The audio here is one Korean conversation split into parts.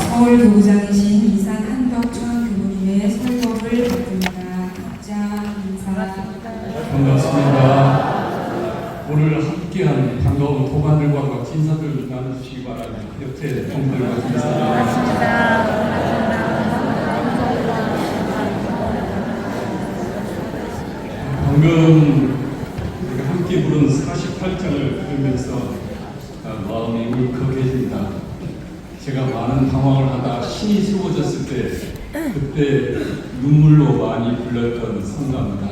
서울 도구장이신 이산 한덕천 교무님의 설법을 받습니다. 각자 인사. 반갑습니다. 오늘 함께한 반가운 동안들과 같이 인사들 나눠주시기 바랍니다. 옆에 동들과 인사드립니다. 방금 우리가 함께 부른 48장을 들으면서 마음이 울컥해집니다. 제가 많은 당황을 하다 신이 세워졌을 때 그때 눈물로 많이 불렸던 성가입니다.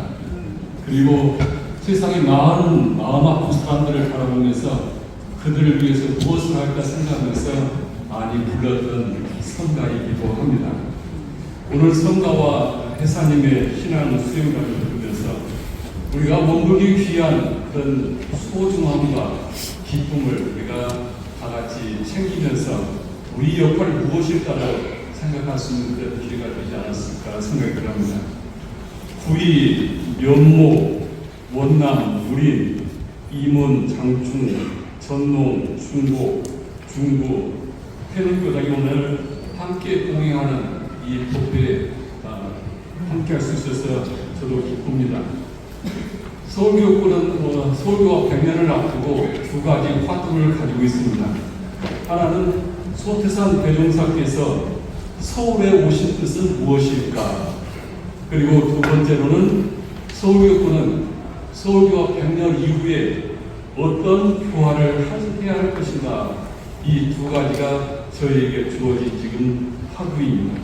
그리고 세상에 많은 마음 아픈 사람들을 바라보면서 그들을 위해서 무엇을 할까 생각하면서 많이 불렀던 성가이기도 합니다. 오늘 성가와 회사님의 신앙 수행을 들으면서 우리가 원불이 귀한 그런 소중함과 기쁨을 우리가 다 같이 챙기면서 우리 역할이 무엇일까를 생각할 수 있는 그런 기회가 되지 않았을까 생각을 합니다. 구리, 연모, 원남, 무린, 이문, 장충, 전농, 중고, 중구, 태릉교당이 오늘 함께 공행하는 이 법회에 함께 할 수 있어서 저도 기쁩니다. 서울교구는 서울교가 100년을 앞두고 두 가지 화두를 가지고 있습니다. 하나는 소태산 대종사께서 서울에 오신 뜻은 무엇일까? 그리고 두 번째로는 서울교구는 서울교가 100년 이후에 어떤 교화를 해야 할 것인가? 이 두 가지가 저희에게 주어진 지금 화두입니다.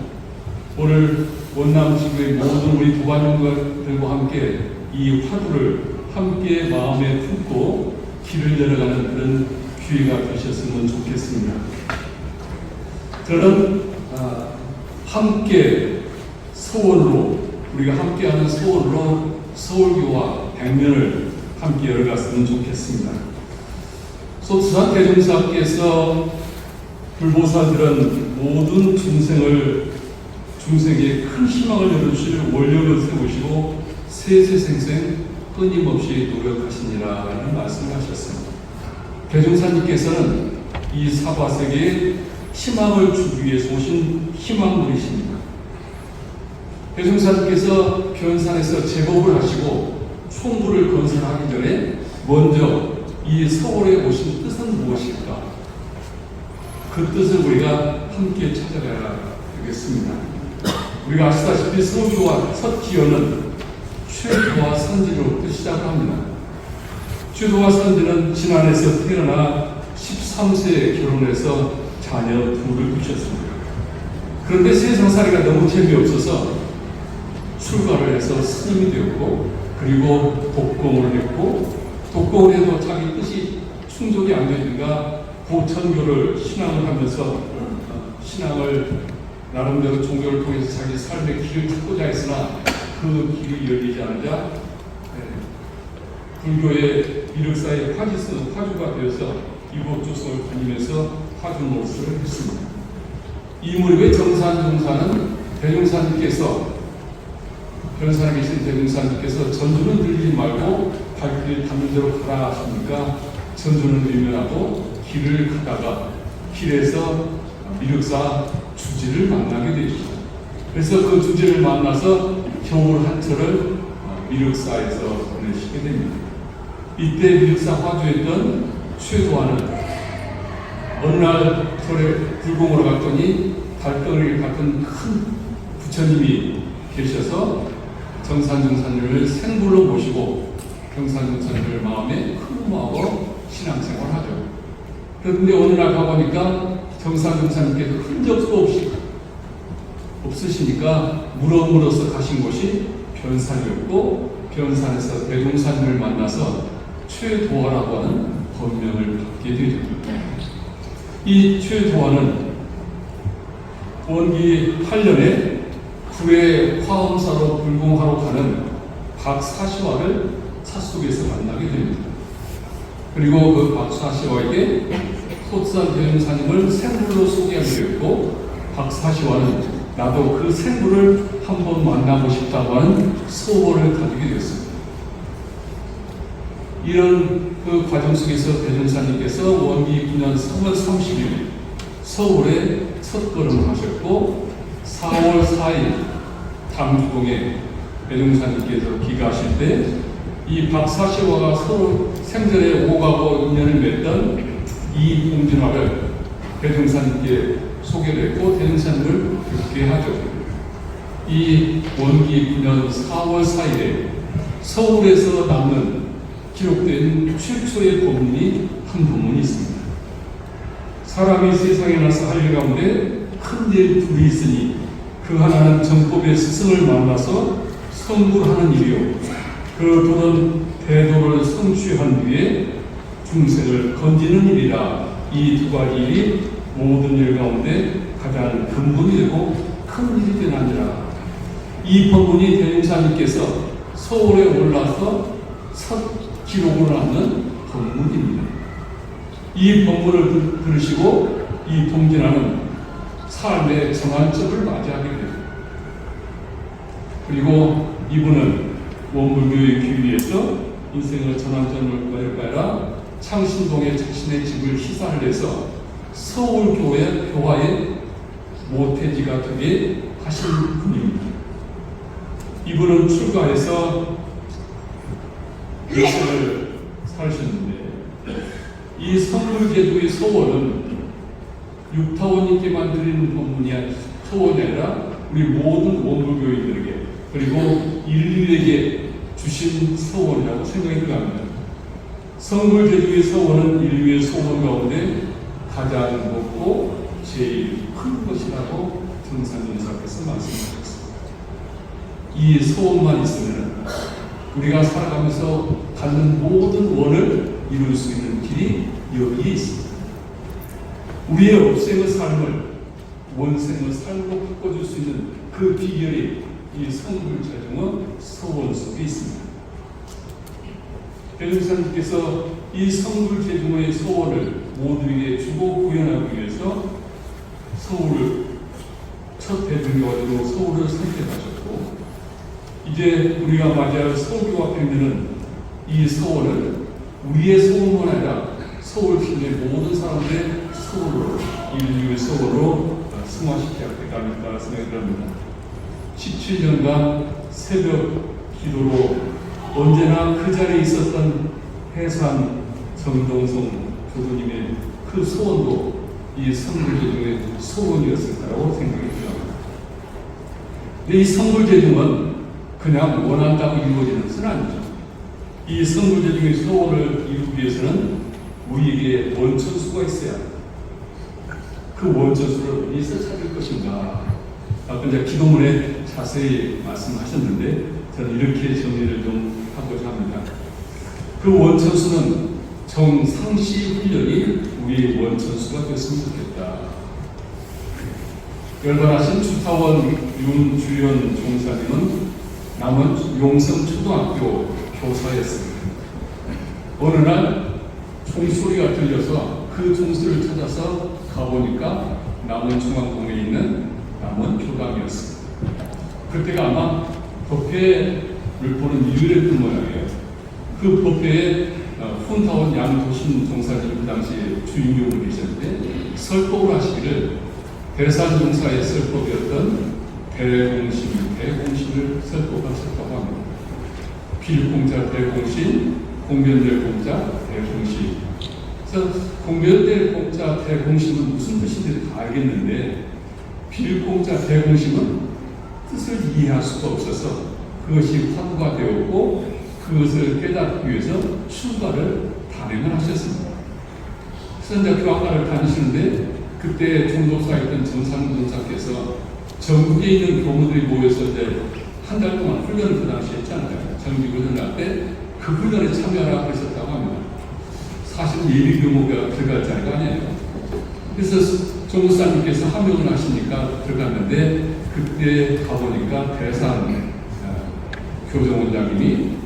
오늘 원남지구의 모든 우리 도반용들과 함께 이 화두를 함께 마음에 품고 길을 열어가는 그런 기회가 되셨으면 좋겠습니다. 저는 함께 소원으로 우리가 함께하는 소원으로 서울교와 100년을 함께 열어갔으면 좋겠습니다. 소태산 대종사께서 불보살들은 모든 중생에 큰 희망을 열어주실 원력을 세우시고 세세생생 끊임없이 노력하시니라 이런 말씀을 하셨습니다. 대종사님께서는 이 사바세계에 희망을 주기 위해서 오신 희망물이십니다. 대종사님께서 변산에서 제법을 하시고 총부를 건설하기 전에 먼저 이 서울에 오신 뜻은 무엇일까? 그 뜻을 우리가 함께 찾아가야 되겠습니다. 우리가 아시다시피 서울교와 첫 기원은 최도와 선지로 시작을 합니다. 최도와 선지는 진안에서 태어나 13세에 결혼해서 자녀 둘을 두셨습니다. 그런데 세상살이가 너무 재미없어서 출가를 해서 스님이 되었고 그리고 독공을 했고 독공을 해도 자기 뜻이 충족이 안 되니까 보천교를 신앙을 하면서 신앙을 나름대로 종교를 통해서 자기 삶의 길을 찾고자 했으나 그 길이 열리지 않자 불교의 이륵사의 화주가 되어서 이국조성을 다니면서 화주 노릇을 했습니다. 이 무렵에 정산종사는 대종사님께서 변산에 계신 대종사님께서 전주는 들리지 말고 발길 닿는 대로 가라 하시니까 전주는 밀면하고 길을 가다가 길에서 미륵사 주지를 만나게 되죠. 그래서 그 주지를 만나서 겨울 한철을 미륵사에서 보내시게 됩니다. 이때 미륵사 화주했던 최도환은 어느 날 절에 불공으로 갔더니 달덩이를 같은 큰 부처님이 계셔서 정산정산을 생불로 모시고 정산정산을 마음에 큰음하고 신앙생활하죠. 그런데 어느 날 가보니까 정산정산님께서 흔적도 없이 없으시니까 물어서 가신 곳이 변산이었고 변산에서 대종사님을 만나서 최도화라고 하는 법명을 받게 되죠. 이 최도화는 원기 8년에 구례 화엄사로 불공하러 가는 박사시화를 찻속에서 만나게 됩니다. 그리고 그 박사시화에게 소태산 대종사님을 생물로 소개하게 되었고 박사시화는 나도 그 생물을 한번 만나고 싶다고 하는 소원을 가지게 되었습니다. 이런 그 과정 속에서 대종사님께서 원기 9년 3월 30일 서울에 첫 첫걸음을 하셨고 4월 4일 당주동에 배종사님께서 귀가하실 때 이 박사씨와 서로 생전에 오가고 인연을 맺던 이 봉진화를 배종사님께 소개를 했고 대종사님을 듣게 하죠. 이 원기 9년 4월 4일에 서울에서 남는 기록된 최초의 법문이 한 법문이 있습니다. 사람이 세상에 나서 할 일 가운데 큰 일 둘이 있으니 그 하나는 정법의 스승을 만나서 성불하는 일이요 그 둘은 대도를 성취한 뒤에 중생을 건지는 일이라. 이 두 가지 일이 모든 일 가운데 가장 근본이 되고 큰 일이 되나니라. 이 법문이 대종사님께서 서울에 올라서 첫 기록을 남는 법문입니다. 이 법문을 들으시고 이 봉진화는 삶의 전환점을 맞이하게 됩니다. 그리고 이분은 원불교의 귀위에서 인생의 전환점을 가라 창신동에 자신의 집을 희사를 해서 서울교회 교화의 모태지가 되게 하신 분입니다. 이분은 출가해서 일생을 살으셨는데 이 성불제도의 소원은 육타원님께만 드리는 법문이 소원이 아니라 우리 모든 원불교인들에게 그리고 인류에게 주신 소원이라고 생각이 들어갑니다. 성불제도의 소원은 인류의 소원 가운데 가장 높고 제일 큰 것이라고 정산연사께서 말씀하셨습니다. 이 소원만 있으면 우리가 살아가면서 갖는 모든 원을 이룰 수 있는 길이 여기에 있습니다. 우리의 업생의 삶을 원생의 삶으로 바꿔줄 수 있는 그 비결이 이 성불제중의 소원 속에 있습니다. 대종사님께서 이 성불제중의 소원을 모두에게 주고 구현하기 위해서 서울을 첫 대중교회로 서울을 선택하셨고 이제 우리가 맞이할 서울교화 팬들은 이 소원을 우리의 소원만 아니라 서울 시내 모든 사람들의 소원으로 인류의 소원으로 승화시켜야 되겠다 생각이 듭니다. 17년간 새벽 기도로 언제나 그 자리에 있었던 해산 정동성 교수님의 그 소원도 이 성불제중의 소원이었을 거라고 생각이 듭니다. 근데 이 성불제중은 그냥 원한다고 이루어지는 것은 아니죠. 이 성불제중의 소원을 이루기 위해서는 우리에게 원천수가 있어야 그 원천수를 어디서 찾을 것인가. 아까 이제 기도문에 자세히 말씀하셨는데 저는 이렇게 정리를 좀 하고자 합니다. 그 원천수는 정상시 훈련이 우리의 원천수가 됐으면 좋겠다. 열반하신 주타원 윤주연 종사님은 남은 용성초등학교 교사였습니다. 어느 날 종소리가 들려서 그 종소리를 찾아서 가보니까 남원 중앙동에 있는 남원 교당이었습니다. 그때가 아마 법회를 보는 이유였던 모양이에요. 그 법회에 훈타원 양도신 종사님 그 당시에 주인공으로 계셨는데 설법을 하시기를 대산종사의 설법이었던 대공신을 설법하셨다고 합니다. 필공자 대공신, 공변될 공자 대공신. 그래서 공변될 공자 대공신은 무슨 뜻인지 다 알겠는데 필공자 대공신은 뜻을 이해할 수가 없어서 그것이 환구되었고 그것을 깨닫기 위해서 출가를 단행을 하셨습니다. 그래서 이제 교학과를 다니시는데 그때 종도사였던 정상전사께서 전국에 있는 교무들이 모여서 이제 한 달 동안 훈련을 그 당시에 했잖아요. 정기훈련할 때 그 훈련에 참여하라고 하셨다고 합니다. 사실 예비 교무가 들어갈 자리가 아니에요. 그래서 종도사님께서 하명을 하시니까 들어갔는데 그때 가보니까 대산 교정원장님이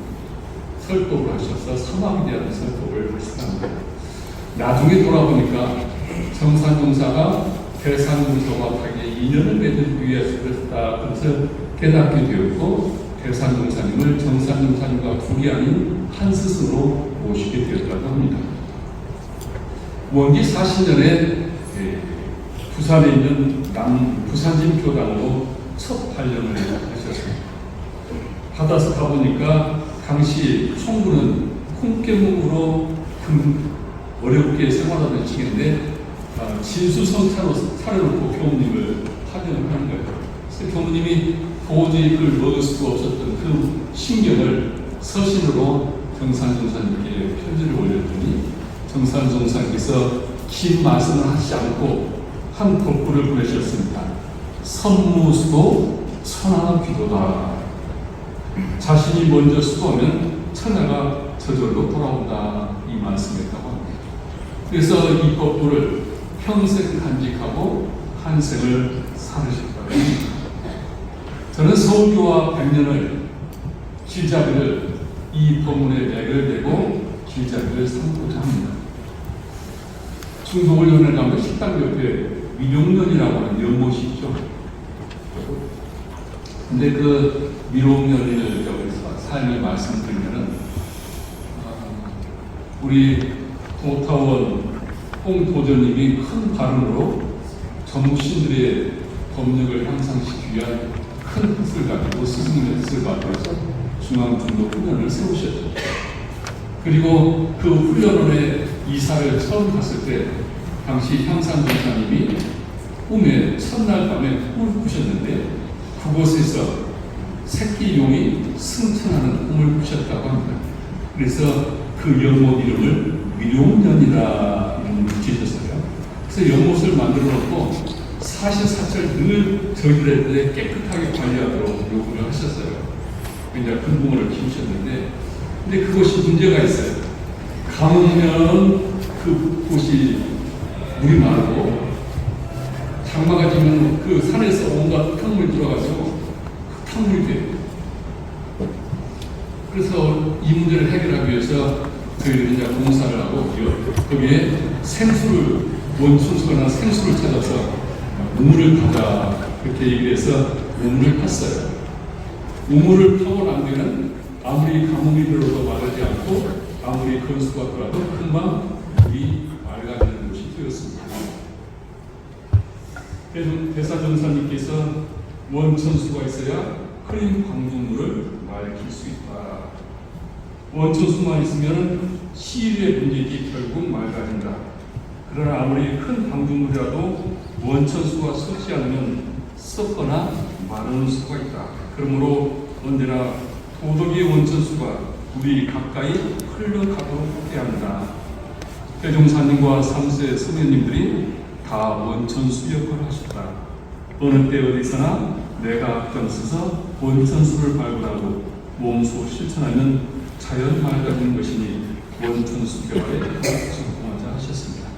설법을 하셔서 사막에 대한 설법을 하셨답니다. 나중에 돌아보니까 정산종사가 대산종사와 타기에 인연을 맺기 위해서 그랬다. 그래서 깨닫게 되었고 대산종사님을 정산종사님과 둘이 아닌 한 스승으로 모시게 되었다고 합니다. 원기 40년에 부산에 있는 부산진 교당으로 첫 발령을 하셨습니다. 받아서 가보니까 당시 총부는 콩깨묵으로 어렵게 생활하던 중인데 진수성찬으로 차려놓고 교무님을 파견을 하는 거예요. 그래서 교무님이 도저히 그걸 먹을 수가 없었던 그 신경을 서신으로 정산종사님께 편지를 올렸더니 정산종사님께서 긴 말씀을 하시지 않고 한 법구를 보내셨습니다. 선무수도 천하의 기도다. 자신이 먼저 수도하면 천하가 저절로 돌아온다. 이 말씀이었다고 합니다. 그래서 이 법구를 평생 간직하고 한생을 살으셨다고 합니다. 저는 서울교와 100년을 길잡이를 이 법문에 매결되고 길잡이를 삼고자 합니다. 중도을 연을 가면 식당 옆에 미룡년이라고 하는 연못이 있죠. 근데 그 미룡년을 삶을 말씀드리면은 우리 도타원 홍도전님이 큰 발음으로 전무신들의 법력을 향상시키기 위한 큰 뜻을 가지고 스승님의 뜻을 받아서 중앙중도 훈련을 세우셨죠. 그리고 그 훈련원에 이사를 처음 갔을 때 당시 향산전사님이 꿈에 첫날 밤에 꿈을 꾸셨는데 그곳에서 새끼 용이 승천하는 꿈을 꾸셨다고 합니다. 그래서 그 연못 이름을 미룡년이라 이름을 붙이셨어요. 그래서 연못을 만들어 놓고 사시사철 늘 저희들한테 깨끗하게 관리하도록 요구를 하셨어요. 굉장히 금붕어를 키우셨는데, 근데 그것이 문제가 있어요. 가뭄면 그곳이 물이 마르고, 장마가 지면 그 산에서 온갖 흙탕물이 들어가지고 흙탕물이 돼요. 그래서 이 문제를 해결하기 위해서 저희들이 이제 공사를 하고 거기에 생수를 원천수거나 생수를 찾아서 우물을 파자 그렇게 얘기를 해서 우물을 팠어요. 우물을 파고 난 뒤에는 아무리 가뭄이 들어도 마르지 않고 아무리 건수가 들어도 금방 물이 맑아지는 것이 되었습니다. 대사정사님께서 원천수가 있어야 흐린 광주물을 맑힐 수 있다. 원천수만 있으면 시일의 문제지 결국 맑아진다. 그러나 아무리 큰 광주물이라도 원천수가 솟지 않으면 썩거나 마르는 수가 있다. 그러므로 언제나 도덕의 원천수가 우리 가까이 흘러가도록 해야 한다. 대종사님과 3세 선생님들이 다 원천수 역할을 하셨다. 어느 때 어디서나 내가 앞장서서 원천수를 발굴하고 몸소 실천하면 자연 맑아지는 것이니 원천수 개발에 성공하자 하셨습니다.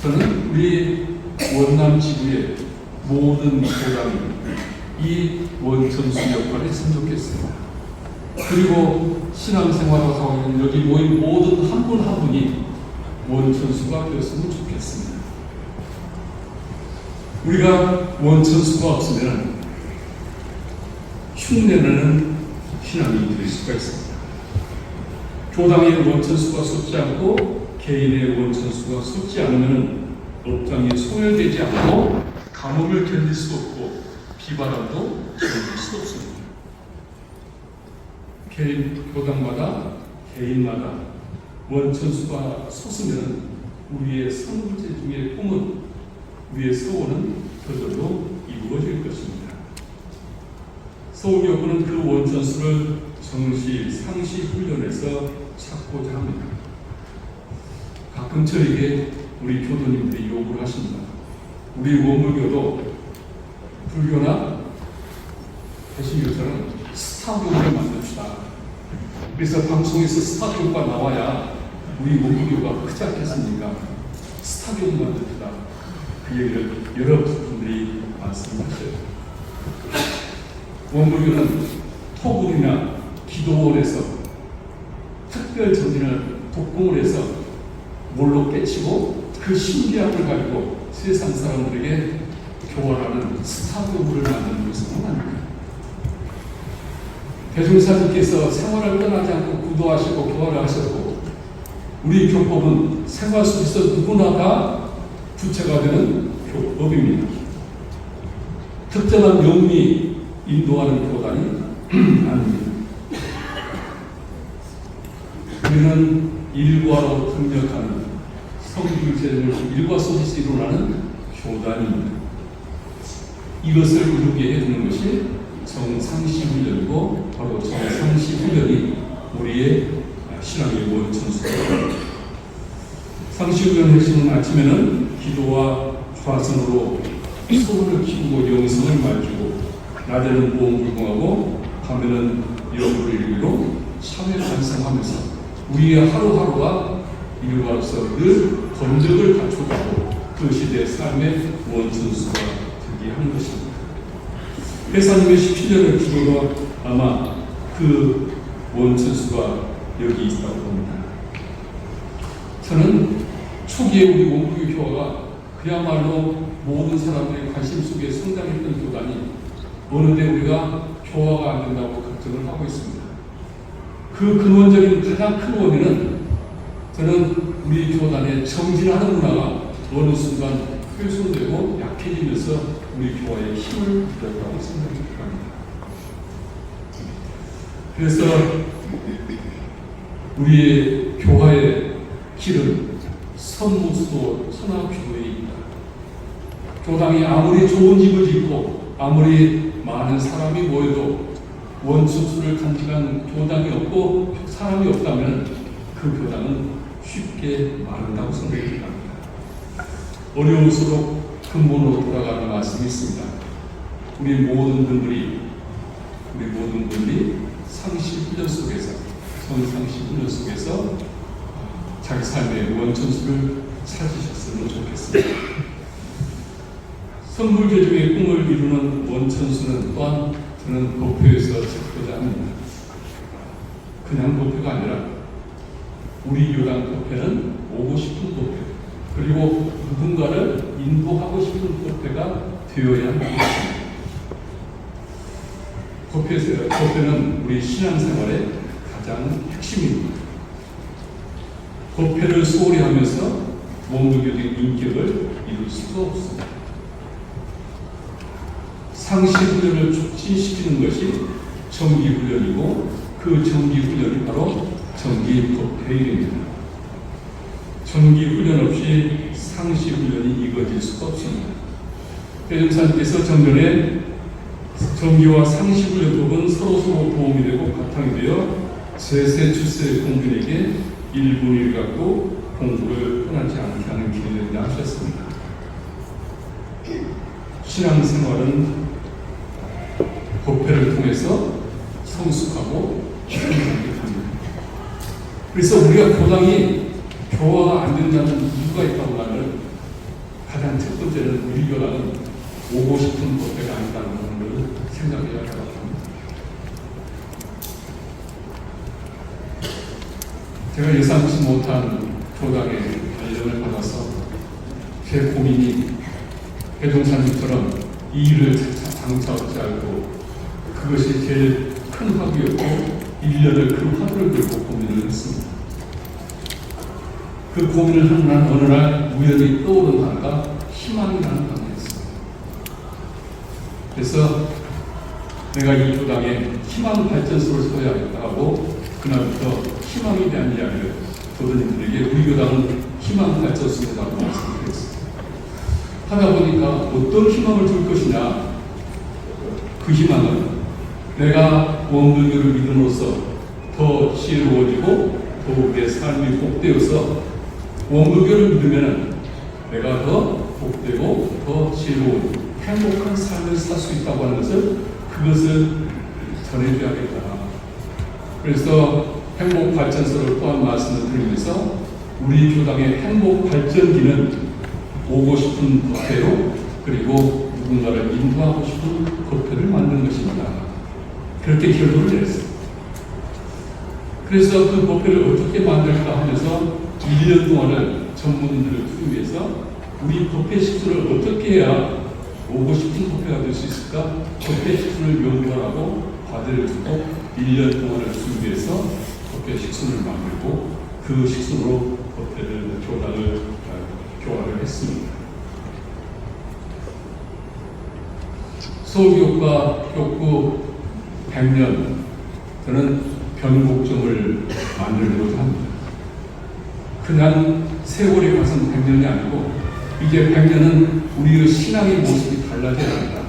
저는 우리 원남 지구의 모든 교단이 이 원천수 역할을 했으면 좋겠습니다. 그리고 신앙생활을 하고 있는 여기 모인 모든 한 분 한 분이 원천수가 되었으면 좋겠습니다. 우리가 원천수가 없으면 흉내나는 신앙이 될 수가 있습니다. 교당의 원천수가 솟지 않고 개인의 원천수가 솟지 않으면 업장이 소멸되지 않고 가뭄을 견딜 수 없고 비바람도 견딜 수 없습니다. 개인 교당마다 개인마다 원천수가 솟으면 우리의 성불제 중의 꿈은 우리의 소원은 저절로 이루어질 것입니다. 서울교구는 그 원천수를 정시, 상시 훈련해서 찾고자 합니다. 가끔 저에게 우리 교도님들이 요구를 하십니다. 우리 원불교도 불교나 개신교처럼 스타교를 만듭시다. 그래서 방송에서 스타교가 나와야 우리 원불교가 크지 않겠습니까? 스타교를 만듭시다. 그 얘기를 여러분들이 말씀하셔요. 원불교는 토굴이나 기도원에서 특별 정진을 독공을 해서 몰로 깨치고 그 신비함을 가지고 세상 사람들에게 교화하는 스타교구를 만드는 것은 아닙니다. 대종사님께서 생활을 떠나지 않고 구도하시고 교화를 하셨고 우리 교법은 생활 속에서 누구나가 주체가 되는 법입니다. 특정한 영웅이 인도하는 교단이 아닙니다. 우리는 일과로 등력하는 성교 제도를 일과 속에서 일어나는 교단입니다. 이것을 이루게 해주는 것이 정상시 훈련이고 바로 정상시 훈련이 우리의 신앙의 원천수입니다. 상시 훈련 핵심은 아침에는 기도와 좌선으로 소원을 키우고 영성을 말주고 낮에는 보험불공하고 밤에는 여부를 일기로 참회 반성하면서 우리의 하루하루가 일과로서 늘 건적을 갖춰가고 그것이 내 삶의 원천수가 되게 하는 것입니다. 회사님의 17년을 기도가 아마 그 원천수가 여기 있다고 봅니다. 저는 초기에 우리 원불교 교화가 그야말로 모든 사람들의 관심 속에 성장했던 교단이 어느 때 우리가 교화가 안 된다고 걱정을 하고 있습니다. 그 근원적인 가장 큰 원인은 저는 우리 교단의 정진하는 문화가 어느 순간 훼손되고 약해지면서 우리 교화에 힘을 잃었다고 생각이 듭니다. 그래서 우리의 교화의 길은 선무수도 선악교회에 있다. 교당이 아무리 좋은 집을 짓고 아무리 많은 사람이 모여도 원천수를 간직한 교당이 없고 사람이 없다면 그 교당은 쉽게 마른다고 생각이 듭니다. 어려울수록 근본으로 돌아가는 말씀이 있습니다. 우리 모든 분들이 상시 훈련 속에서 정상시 훈련 속에서 자기 삶의 원천수를 찾으셨으면 좋겠습니다. 선불교중의 꿈을 이루는 원천수는 또한 저는 법회에서 찾고자 합니다. 그냥 법회가 아니라 우리 교당 법회는 오고 싶은 법회, 그리고 누군가를 인도하고 싶은 법회가 되어야 한다는 것입니다. 법회는 우리 신앙생활의 가장 핵심입니다. 법회를 소홀히 하면서 원불교적인 인격을 이룰 수가 없습니다. 상시 훈련을 촉진시키는 것이 정기 훈련이고 그 정기 훈련이 바로 정기 법회입니다. 정기 훈련 없이 상시 훈련이 이루어질 수가 없습니다. 대종사님께서 정전에 정기와 상시 훈련법은 서로서로 도움이 되고 바탕이 되어 세세 출세 공들에게 1분 1 갖고 공부를 떠나지 않게 하는 길이 된다 하셨습니다. 신앙생활은 법회를 통해서 성숙하고 성장합니다. 그래서 우리가 교당이 교화가 안 된다는 이유가 있다고 하면 가장 첫 번째는 우리 교당은 오고 싶은 법회가 아니다는 것을 생각해야 할 것 같습니다. 제가 예상치 못한 교당의 발령을 받아서 제 고민이 대종사님처럼 이 일을 장차없지 않고 그것이 제일 큰 화두였고 1년을 그 화두를 들고 고민을 했습니다. 그 고민을 하는 한 어느 날 우연히 떠오른 단어가 희망이라는 단어였습니다. 그래서 내가 이 교당에 희망 발전소를 서야겠다 하고 그날부터 희망에 대한 이야기를 교도님들에게 우리 교당은 희망 발전소라고 말씀드렸습니다. 하다 보니까 어떤 희망을 줄 것이냐, 그 희망은 내가 원불교를 믿음으로써 더 지혜로워지고 더욱 내 삶이 복되어서 원불교를 믿으면 내가 더 복되고 더 지혜로운 행복한 삶을 살 수 있다고 하는 그것을 전해줘야겠다. 그래서 행복 발전소를 또한 말씀을 드리면서 우리 교당의 행복 발전기는 오고 싶은 법회로 그리고 누군가를 인도하고 싶은 법회를 만든 것입니다. 그렇게 결론을 냈습니다. 그래서 그 법회를 어떻게 만들까 하면서 1년 동안을 전문인들을 투입해서 우리 법회 식수를 어떻게 해야 오고 싶은 법회가 될 수 있을까? 법회 식수를 연구하라고 과제를 주고 1년 동안을 준비해서 법회 식수를 만들고 그 식수로 법회를 교단을 교화를 했습니다. 서울교육과 교구 100년, 저는 변곡점을 만들고자 합니다. 그냥 세월이 가선 100년이 아니고 이제 100년은 우리의 신앙의 모습이 달라져야 한다.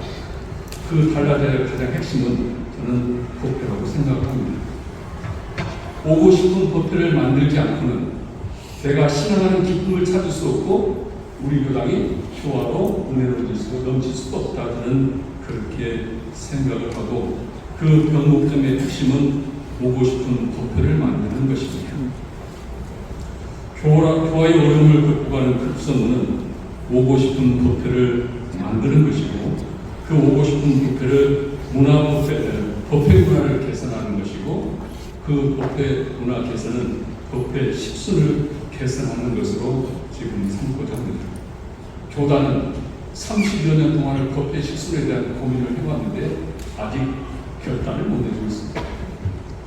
그 달라져야 할 가장 핵심은 저는 법회라고 생각합니다. 오고 싶은 법회를 만들지 않고는 내가 신앙하는 기쁨을 찾을 수 없고 우리 교당이 효화로 은혜로 넘칠 수가 없다. 저는 그렇게 생각을 하고 그 변곡점의 핵심은 오고 싶은 법회를 만드는 것입니다. 교화의 어려움을 극복하는 급선무는 오고 싶은 법회를 만드는 것이고 그 오고 싶은 법회를 법회 문화를 개선하는 것이고 그 법회 문화 개선은 법회 식순을 개선하는 것으로 지금 삼고자 합니다. 교단은 30여 년 동안 법회 식순에 대한 고민을 해왔는데 아직 결단을 못 내고 있습니다.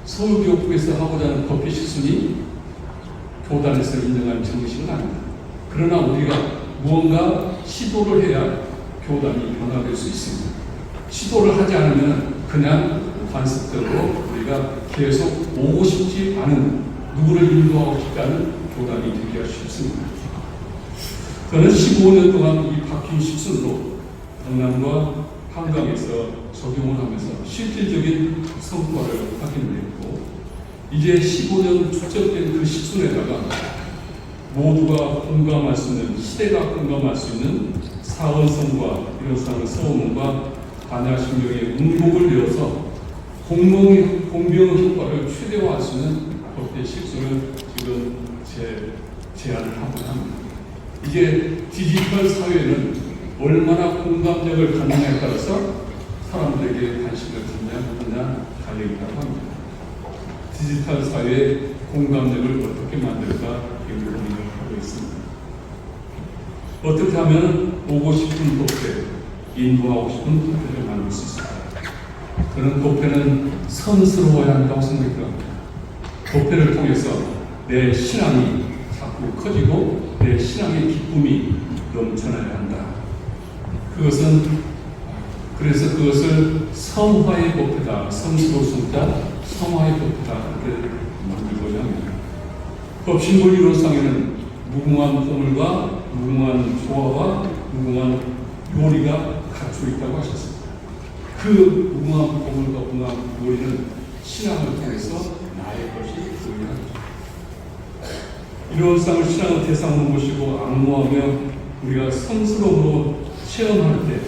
서울교육부에서 하고자 하는 법회 식순이 교단에서 인정한 정식은 아닙니다. 그러나 우리가 무언가 시도를 해야 교단이 변화될 수 있습니다. 시도를 하지 않으면 그냥 관습적으로 우리가 계속 오고 싶지 않은 누구를 인도하고 싶지 않은 교단이 되기가 쉽습니다. 저는 15년 동안 이 바뀐 식순으로 강남과 한강에서 적용을 하면서 실질적인 성과를 확인을 했고 이제 15년 축적된 그 식순에다가 모두가 공감할 수 있는 시대가 공감할 수 있는 사언성과 일어서는 서원과 반야신경의 운곡을 이어서 공병의 효과를 최대화할 수 있는 법회 식순을 지금 제안을 하고 합니다. 이제 디지털 사회는 얼마나 공감력을 갖느냐에 따라서 사람들에게 관심을 갖느냐 달려있다고 합니다. 디지털 사회의 공감력을 어떻게 만들까 고민을 하고 있습니다. 어떻게 하면 오고 싶은 법회, 인도하고 싶은 법회를 만들 수 있을까요? 저는 법회는 선스러워야 한다고 생각합니다. 법회를 통해서 내 신앙이 자꾸 커지고 내 신앙의 기쁨이 넘쳐나야 한다. 그래서 그것을 성화의 법회다. 성스러운 성자, 성화의 법회다. 그렇게 만들고자 합니다. 법신물 이론상에는 무궁한 보물과 무궁한 조화와 무궁한 요리가 갖추어 있다고 하셨습니다. 그 무궁한 보물과 무궁한 요리는 신앙을 통해서 나의 것이 보이는 이론상을 신앙의 대상으로 모시고 악모하며 우리가 성스러움으로 체험할 때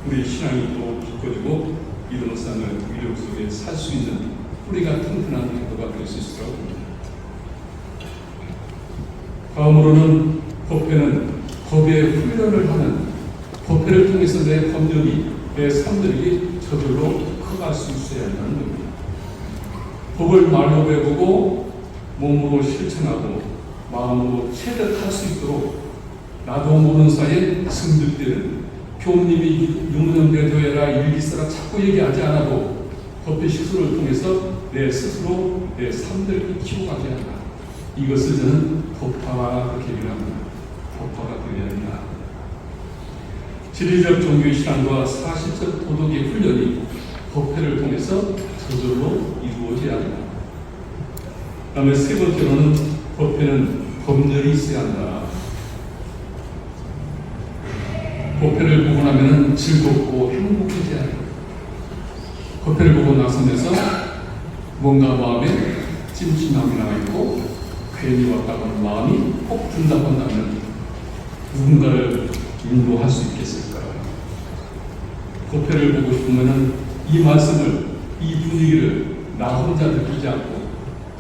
우리 신앙이 또 깊어지고 이론상을 위력 속에 살 수 있는 뿌리가 튼튼한 기도가 될 수 있을 거라고 봅니다. 다음으로는 법회는 법의 훈련을 하는 법회를 통해서 내 법령이 내 삶들이 저절로 커갈 수 있어야 한다는 겁니다. 법을 말로 배우고 몸으로 실천하고 마음으로 체득할 수 있도록 나도 모르는 사이에 승득되는 교우님이 유문연대도해라 일기써라 자꾸 얘기하지 않아도 법회 식수를 통해서 내 스스로 내 삶들을 키워가게 한다. 이것을 저는 법화가 그렇게 얘기합니다. 법화가 되어야 한다. 지리적 종교의 신앙과 사실적 도덕의 훈련이 법회를 통해서 저절로 이루어져야 한다. 그 다음에 세 번째로는 법회는 법률이 있어야 한다. 법회를 보고 나면 즐겁고 행복해져야 한다. 법회를 보고 나서면서 뭔가 마음에 찜찜함이 남아있고 괜히 왔다고 하는 마음이 꼭 든다고 한다면 누군가를 인도할 수 있겠을까요? 법회를 보고 싶으면 이 말씀을, 이 분위기를 나 혼자 느끼지 않고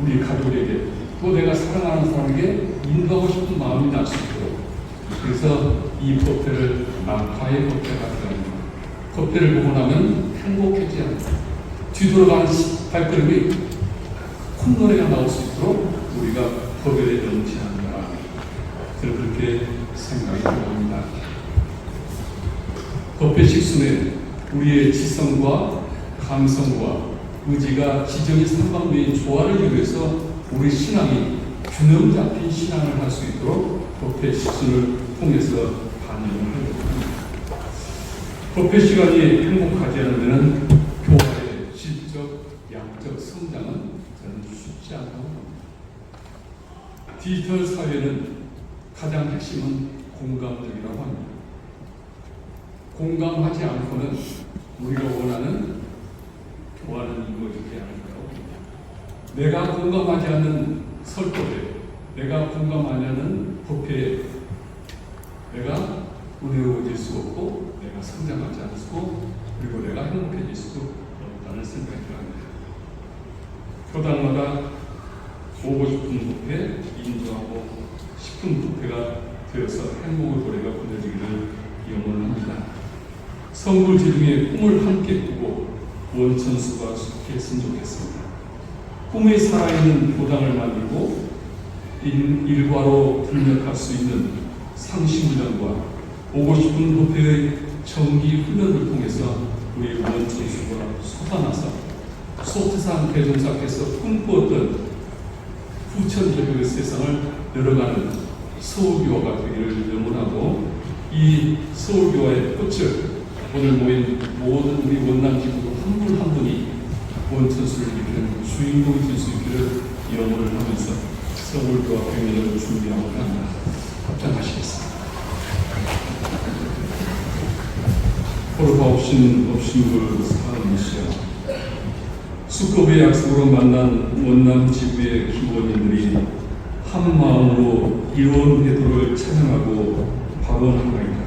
우리 가족에게 또 내가 사랑하는 사람에게 인도하고 싶은 마음이 날 수 있도록 그래서 이 법회를 낙화의 법회가 되어야 법회를 보고 나면 행복해지지 않는다. 뒤돌아가는 발걸음이 콧노래가 나올 수 있도록 우리가 법회에 넘치야 한다. 저는 그렇게 생각이 듭니다. 법회 식순에 우리의 지성과 감성과 의지가 지정이 삼방도의 조화를 이루어서 우리 신앙이 균형 잡힌 신앙을 할 수 있도록 법회 식순을 통해서 반영을 하려고 합니다. 법회 시간이 행복하지 않은 데는 교화의 질적, 양적 성장은 저는 쉽지 않다고 봅니다. 디지털 사회는 가장 핵심은 공감적이라고 합니다. 공감하지 않고는 우리가 원하는 교화는 이루어지지 않을 거라고 봅니다. 내가 공감하지 않는 설법에, 내가 공감하지 않는 법회에 내가 은혜로워질 수 없고, 내가 성장하지 않을 수 없고, 그리고 내가 행복해질 수도 없다는 생각이 듭니다. 교당마다 보고 싶은 법회, 인도하고 싶은 법회가 되어서 행복의 도래가 끊어지기를 염원합니다. 성불 제중에 꿈을 함께 꾸고 원천수가 속했으면 좋겠습니다. 꿈에 살아있는 교당을 만들고 일과로 불력할 수 있는 상시훈련과 보고 싶은 법회의 정기 훈련을 통해서 우리 원천수가 솟아나서 소태산 대종사께서 꿈꾸었던 후천제국의 세상을 열어가는 서울교화가 되기를 염원하고, 이 서울교화의 꽃을 오늘 모인 모든 우리 원남지구 한 분 한 분이 원천수를 일으키는 주인공이 될 수 있기를 염원을 하면서 서울교화 백년을 준비하고 합니다. 합장하시겠습니다. 호르바옵신 없신물 사는시여, 수급의 약속으로 만난 원남 지구의 기원인들이 한 마음으로 이로운 회도를 찬양하고 박원하나이다.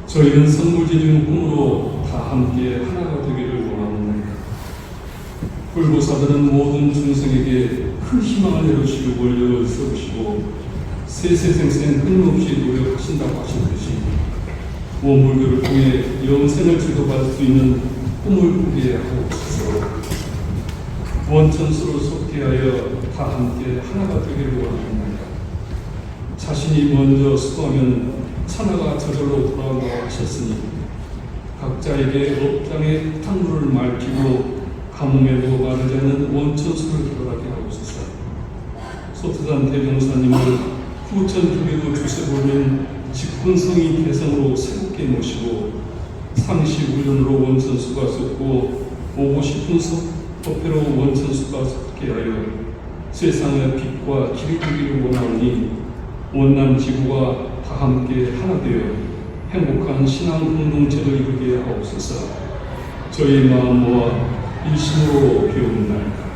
저희는 선물제중 꿈으로 다 함께 하나가 되기를 원합니다. 불보사들은 모든 중생에게 큰 희망을 내려주시고 원력을 써주시고 세세생생 끊임없이 노력하신다고 하셨듯이 원불교를 통해 영생을 지도받을 수 있는 꿈을 꾸게 하옵소서. 원천수로 속죄하여 다 함께 하나가 되기를 원합니다. 자신이 먼저 수고하면 천하가 저절로 돌아온다고 하셨으니 각자에게 업장의 탕물을 맑히고 가뭄에도 마르지 않는 원천수를 들어가게 하옵소서. 소태산 대종사님을 후천주기도 주세보는 직분성이 대성으로 새롭게 모시고 상시훈련으로 원천수가 솟고 보고 싶은 법회로 원천수가 솟게 하여 세상의 빛과 길이 되기를 원하오니 원남 지구가 다 함께 하나 되어 행복한 신앙 공동체를 이루게 하옵소서. 저희 마음 모아 일심으로 비옵나이다.